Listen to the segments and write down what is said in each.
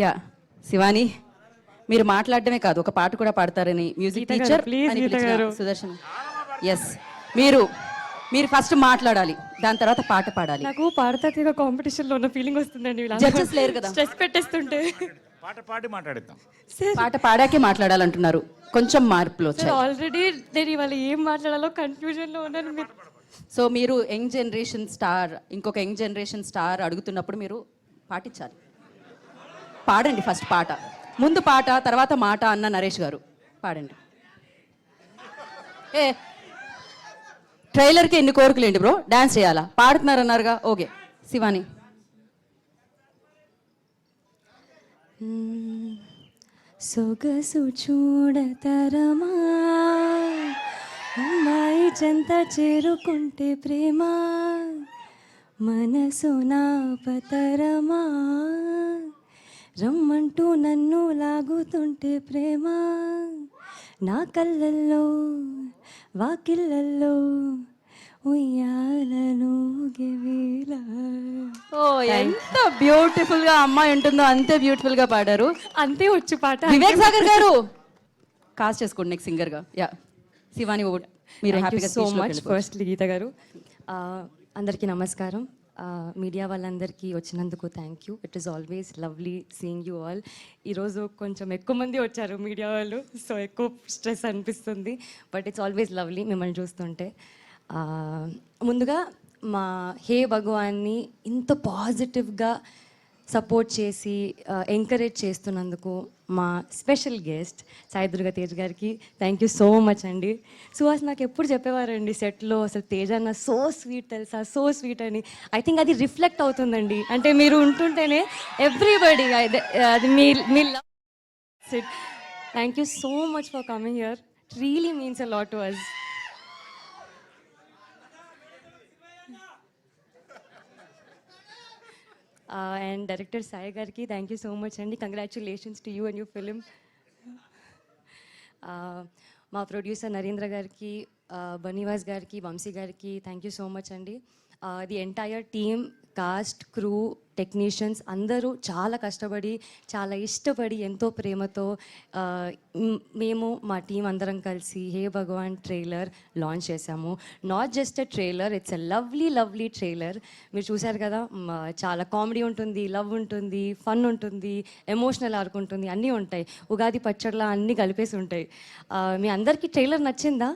Yeah Shivani, మీరు మాట్లాడడమే కాదు ఒక పాట కూడా పాడతారని మ్యూజిక్ టీచర్ అని పిలిచిన సుదర్శన్. ఎస్, మీరు మీరు ఫస్ట్ మాట్లాడాలి, దాని తర్వాత పాట పాడాలి. నాకు పాడతాతిగా కాంపిటీషన్ లో ఉన్న ఫీలింగ్ వస్తుందండి. జడ్జెస్ లేరు కదా, స్ట్రెస్ పెట్టేస్తుంటే. పాట పాడి మాట్లాడిద్దాం. పాట పాడాకే మాట్లాడాలంటున్నారు, కొంచెం మార్పులు వచ్చాయి. ఆల్రెడీ నేను ఇవాళ ఏం మాట్లాడాలో కన్ఫ్యూజన్ లో ఉన్నాను. సో మీరు యంగ్ జనరేషన్ స్టార్, ఇంకొక యంగ్ జనరేషన్ స్టార్ అడుగుతున్నప్పుడు మీరు పాటించాలి. పాడండి ఫస్ట్ పాట, ముందు పాట తర్వాత మాట అన్న నరేష్ గారు పాడండి. ఏ ట్రైలర్కి ఎన్ని కోరికలేండి బ్రో, డాన్స్ చేయాలా? పాడుతున్నారన్నారుగా, ఓకే. శివాని. సొగసు చూడతరమా, అమ్మాయి చెంత చేరుకుంటే ప్రేమ, మనసు నాపతరమా, రమ్మంటూ నన్ను లాగుతుంటే ప్రేమ, నా కళ్ళల్లో వాకిళ్ళల్లో ఉయ్యాలను గెవేలా. ఓ ఎంత బ్యూటిఫుల్ గా అమ్మాయి ఉంటుందో అంతే బ్యూటిఫుల్ గా పాడారు. అంతే వచ్చు పాట. వివేక్ సాగర్ గారు కాస్ట్ చేసుకోండి నెక్స్ట్ సింగర్ గా. యా శివాని, మీరు హ్యాపీగా సో మచ్. ఫస్ట్లీ గీత గారు, అందరికీ నమస్కారం. మీడియా వాళ్ళందరికీ వచ్చినందుకు thank you. It is always lovely seeing you all. ఈరోజు కొంచెం ఎక్కువ మంది వచ్చారు మీడియా వాళ్ళు, సో ఎక్కువ స్ట్రెస్ అనిపిస్తుంది, బట్ ఇట్స్ ఆల్వేస్ లవ్లీ మిమ్మల్ని చూస్తుంటే. ముందుగా మా హే భగవాన్ని ఇంత పాజిటివ్గా సపోర్ట్ చేసి ఎంకరేజ్ చేస్తున్నందుకు మా స్పెషల్ గెస్ట్ సాయి దుర్గా తేజ్ గారికి థ్యాంక్ యూ సో మచ్ అండి. సుహాస్ నాకు ఎప్పుడు చెప్పేవారండి సెట్లో, అసలు తేజ్ అన్న సో స్వీట్ తెలుసా, సో స్వీట్ అని. ఐ థింక్ అది రిఫ్లెక్ట్ అవుతుందండి, అంటే మీరు ఉంటుంటేనే ఎవ్రీబడి అది మీ love. Thank you so much for coming here, it really means a lot to us. And director Sai గారికి థ్యాంక్ యూ సో మచ్ అండి. Congratulations to you and you film. మా ప్రొడ్యూసర్ నరేంద్ర గారికి, బనీవాస్ గారికి, వంశీ గారికి థ్యాంక్ యూ సో మచ్ అండి. The entire team, cast, crew, technicians అందరూ చాలా కష్టపడి, చాలా ఇష్టపడి, ఎంతో ప్రేమతో మేము మా టీం అందరం కలిసి హే భగవాన్ ట్రైలర్ లాంచ్ చేశాము. Not just a trailer, it's a lovely lovely trailer. మీరు చూశారు కదా, చాలా కామెడీ ఉంటుంది, లవ్ ఉంటుంది, ఫన్ ఉంటుంది, ఎమోషనల్ ఆర్క్ ఉంటుంది, అన్నీ ఉంటాయి. ఉగాది పచ్చడిలా అన్నీ కలిపేసి ఉంటాయి. మీ అందరికీ ట్రైలర్ నచ్చిందా?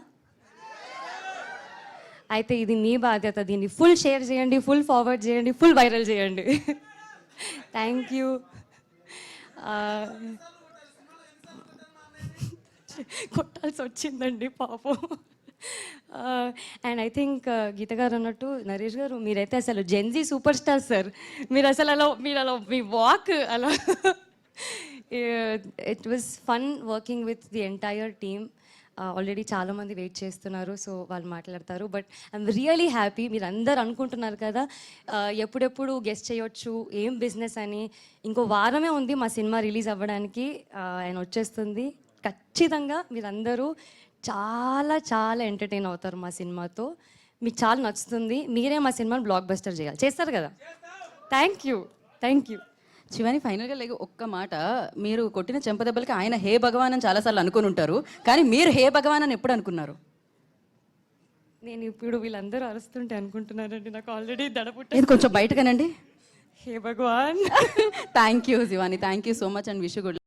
అయితే ఇది మీ బాధ్యత, దీన్ని ఫుల్ షేర్ చేయండి, ఫుల్ ఫార్వర్డ్ చేయండి, ఫుల్ వైరల్ చేయండి. Thank you. కొట్టాల్సి వచ్చిందండి పాపం. అండ్ ఐ థింక్ గీత గారు అన్నట్టు నరేష్ గారు, మీరైతే అసలు జెన్జీ సూపర్ స్టార్ సార్. మీరు అసలు అలా మీ వాక్ అలా. It was fun working with the entire team. Already చాలామంది వెయిట్ చేస్తున్నారు, సో వాళ్ళు మాట్లాడతారు. But I'm really happy. మీరు అందరు అనుకుంటున్నారు కదా ఎప్పుడెప్పుడు గెస్ట్ చేయొచ్చు, ఏం బిజినెస్ అని. ఇంకో వారమే ఉంది మా సినిమా రిలీజ్ అవ్వడానికి, ఆయన వచ్చేస్తుంది. ఖచ్చితంగా మీరందరూ చాలా చాలా ఎంటర్టైన్ అవుతారు మా సినిమాతో. మీకు చాలా నచ్చుతుంది. మీరే మా సినిమాని బ్లాక్ బస్టర్ చేయాలి. చేస్తారు కదా? Thank you, thank you. Shivani, ఫైనల్గా ఒక్క మాట, మీరు కొట్టిన చెంపదెబ్బలకి ఆయన హే భగవాన్ అని చాలాసార్లు అనుకుని ఉంటారు, కానీ మీరు హే భగవాన్ అని ఎప్పుడు అనుకున్నారు? నేను ఇప్పుడు వీళ్ళందరూ అరుస్తుంటే అనుకుంటున్నానండి, నాకు ఆల్రెడీ దడపుట్ట. ఇది కొంచెం బయటగానండి. హే భగవాన్. Thank you Shivani, thank you so much and wish you good.